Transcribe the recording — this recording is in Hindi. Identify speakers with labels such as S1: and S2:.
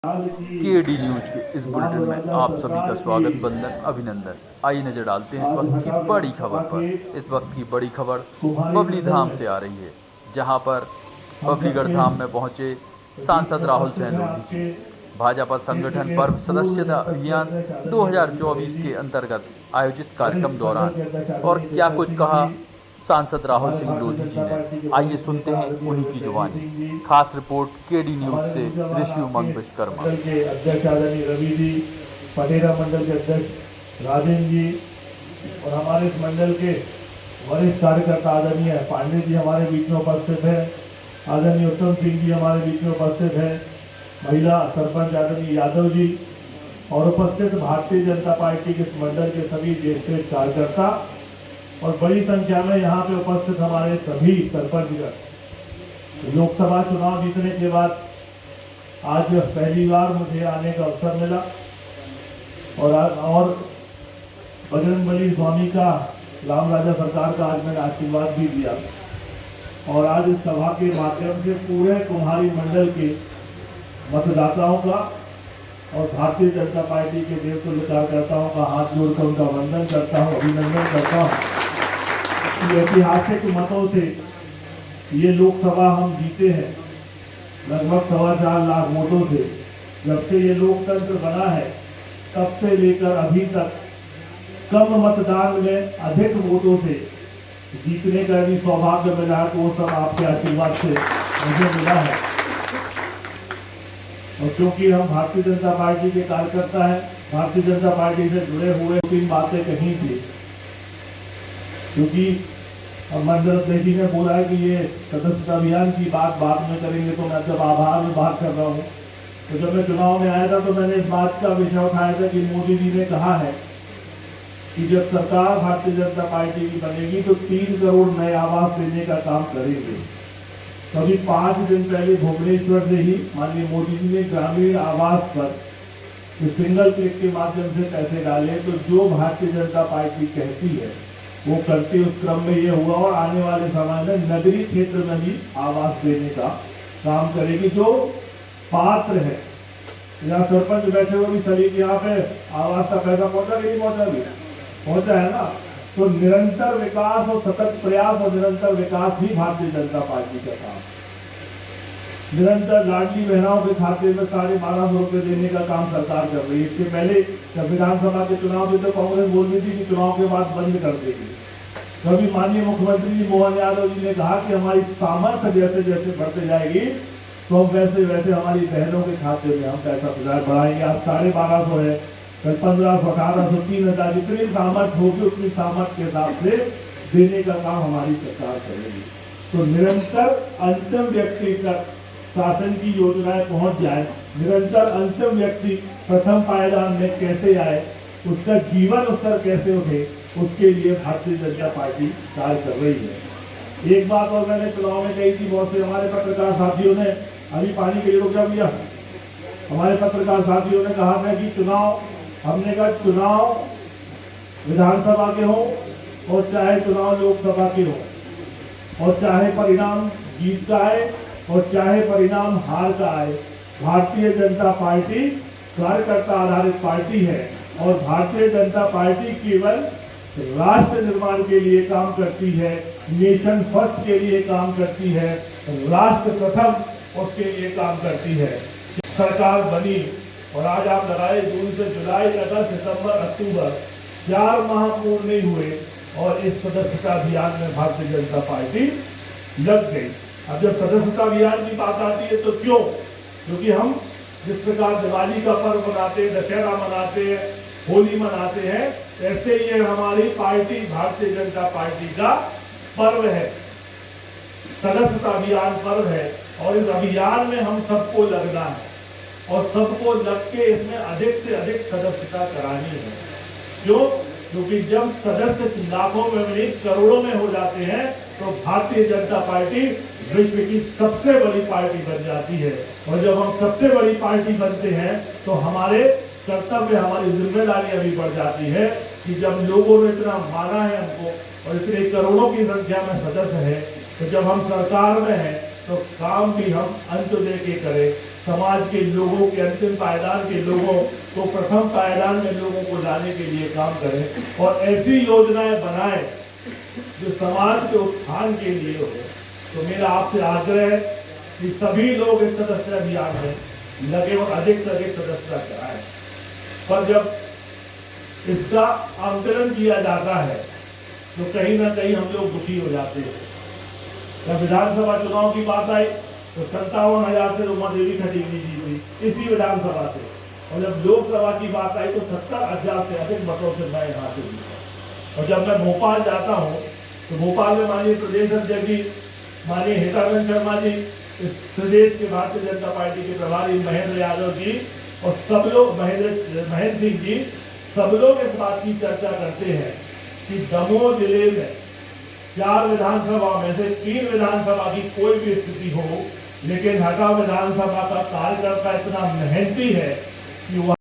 S1: केडी न्यूज के इस बुलेटिन में आप सभी का स्वागत, वंदन, अभिनंदन। आइए नजर डालते हैं इस वक्त की बड़ी खबर पर। इस वक्त की बड़ी खबर बबली धाम से आ रही है, जहां पर बबलीगढ़ धाम में पहुंचे सांसद राहुल सेन लोधी जी। भाजपा संगठन पर्व सदस्यता अभियान 2024 के अंतर्गत आयोजित कार्यक्रम दौरान और क्या कुछ कहा सांसद राहुल सिंह लोधी जी ने, आइए सुनते हैं उन्हीं की जुबानी। खास रिपोर्ट केडी न्यूज से ऋषि उमंग विश्वकर्मा।
S2: मंडल के अध्यक्ष आदरणीय रवि जी, पटेरा मंडल के अध्यक्ष राजेंद्र जी और हमारे इस मंडल के वरिष्ठ कार्यकर्ता आदरणीय पांडे जी हमारे बीच में उपस्थित है। आदरणीय उत्तम सिंह जी हमारे बीच में उपस्थित है। महिला सरपंच आदरणीय यादव जी और उपस्थित भारतीय जनता पार्टी के इस मंडल के सभी ज्येष्ठ कार्यकर्ता और बड़ी संख्या में यहाँ पे उपस्थित हमारे सभी सरपंचगण। लोकसभा चुनाव जीतने के बाद आज पहली बार मुझे आने का अवसर मिला और बजरंगबली स्वामी का, राम राजा सरकार का आज मैंने आशीर्वाद भी दिया और आज इस सभा के माध्यम से पूरे कुम्हारी मंडल के मतदाताओं का और भारतीय जनता पार्टी के देवतुल्य कार्यकर्ताओं का हाथ जोड़कर उनका वंदन करता हूं, अभिनंदन करता हूं। ऐतिहासिक मतों से ये लोकसभा हम जीते हैं, लगभग 4.25 लाख वोटों से। जब से ये लोकतंत्र बना है तब से लेकर अभी तक कम मतदान में अधिक वोटों से जीतने का भी सौभाग्य मिला है, तो वो सब आपके आशीर्वाद से मुझे मिला है। और क्योंकि हम भारतीय जनता पार्टी के कार्यकर्ता हैं, भारतीय जनता पार्टी से जुड़े हुए 3 बातें कही थी, क्योंकि मंडल अध्यक्ष जी ने बोला है कि ये सदस्यता अभियान की बात बाद में करेंगे, तो मैं जब आभार में बात कर रहा हूँ। तो जब मैं चुनाव में आया था तो मैंने इस बात का विषय उठाया था कि मोदी जी ने कहा है कि जब सरकार भारतीय जनता पार्टी की बनेगी तो 3 करोड़ नए आवास देने का काम करेंगे। तो अभी 5 दिन पहले भुवनेश्वर से ही माननीय मोदी जी ने ग्रामीण आवास पर सिंगल क्लिक के माध्यम से पैसे डाले। तो जो भारतीय जनता पार्टी कहती है वो करते, उस क्रम में ये हुआ और आने वाले समय में नगरीय क्षेत्र में भी आवास देने का काम करेगी। जो पात्र है, यहाँ सरपंच बैठे हुए भी सभी के यहाँ पे आवास का पैसा पहुंचा कि नहीं पहुंचा? भी पहुंचा है ना। तो निरंतर विकास और सतत प्रयास और निरंतर विकास ही भारतीय जनता पार्टी का काम। निरंतर लाडली बहनाओं के खाते में 1250 रुपए देने का काम सरकार कर रही है। इसके पहले जब विधानसभा के चुनाव थे तो कांग्रेस बोल रही थी कि चुनाव के बाद बंद कर देगी। कभी माननीय मुख्यमंत्री जी मोहन यादव जी ने कहा कि हमारी सामर्थ्य जैसे जैसे बढ़ते जाएगी तो वैसे वैसे हमारी बहनों के खाते में हम पैसा बढ़ाएंगे। आज 1250 है, कल 1500, 1800, 3000, जितनी सामर्थ्य होगी उतनी सामर्थ्य के हिसाब से देने का काम हमारी सरकार करेगी। तो निरंतर अंतिम व्यक्ति तक शासन की योजनाएं पहुंच जाए, निरंतर अंतिम व्यक्ति प्रथम पायदान में कैसे आए, उसका जीवन स्तर कैसे उठे, उसके लिए भारतीय जनता पार्टी कार्य कर रही है। एक बात और मैंने चुनाव में कही थी, बहुत से हमारे पत्रकार साथियों ने, अभी पानी के लिए रुक जाओ, हमारे पत्रकार साथियों ने कहा था कि चुनाव, हमने कहा चुनाव विधानसभा के हो और चाहे चुनाव लोकसभा के हो और चाहे परिणाम जीत का आए और चाहे परिणाम हार का आए, भारतीय जनता पार्टी कार्यकर्ता आधारित पार्टी है और भारतीय जनता पार्टी केवल राष्ट्र निर्माण के लिए काम करती है, नेशन फर्स्ट के लिए काम करती है, राष्ट्र प्रथम उसके लिए काम करती है। सरकार बनी और आज आप लगाए जून से जुलाई, अगस्त, सितंबर, अक्टूबर 4 माह पूर्ण नहीं हुए और इस सदस्यता अभियान में भारतीय जनता पार्टी लग गई। अब जब सदस्यता अभियान की बात आती है तो क्यों? क्योंकि हम जिस प्रकार दिवाली का पर्व मनाते हैं, दशहरा मनाते हैं, होली मनाते हैं, ऐसे ये हमारी पार्टी भारतीय जनता पार्टी का पर्व है, सदस्यता अभियान पर्व है। और इस अभियान में हम सबको लगना है और सबको लग के इसमें अधिक से अधिक सदस्यता करानी है। क्यों? क्योंकि जब सदस्य लाखों में नहीं करोड़ों में हो जाते हैं तो भारतीय जनता पार्टी विश्व की सबसे बड़ी पार्टी बन जाती है। और जब हम सबसे बड़ी पार्टी बनते हैं तो हमारे कर्तव्य, हमारी जिम्मेदारियां भी बढ़ जाती है कि जब लोगों ने इतना माना है हमको और इतने करोड़ों की संख्या में सदस्य है, तो जब हम सरकार में हैं तो काम भी हम अंत्योदय के करें, समाज के लोगों के अंतिम पायदान के लोगों को प्रथम पायदान में लोगों को लाने के लिए काम करें और ऐसी योजनाएं बनाएं जो समाज के उत्थान के लिए हो। तो मेरा आपसे आग्रह है कि सभी लोग इस सदस्य अभियान में लगे और अधिक से अधिक सदस्यता कराएं। पर जब इसका आंकलन किया जाता है तो कहीं ना कहीं हम लोग दुखी हो जाते हैं। जब विधानसभा चुनाव की बात आई तो 57,000 से उमा देवी खटीकी जीती इसी विधानसभा से, और जब लोकसभा की बात आई तो 70,000 से अधिक मतों से मैं यहाँ से जीता। और जब मैं भोपाल जाता हूँ तो भोपाल में माननीय प्रदेश अध्यक्ष जी माननीय हितानंद शर्मा जी, प्रदेश के भारतीय जनता पार्टी के प्रभारी महेंद्र यादव जी और सब लोग महेंद्र सिंह जी, सब लोग इस बात की चर्चा करते हैं कि दमोह जिले में 4 विधानसभा में से 3 विधानसभा की कोई भी स्थिति हो, लेकिन हका विधानसभा का कार्यकर्ता इतना मेहनती है कि वह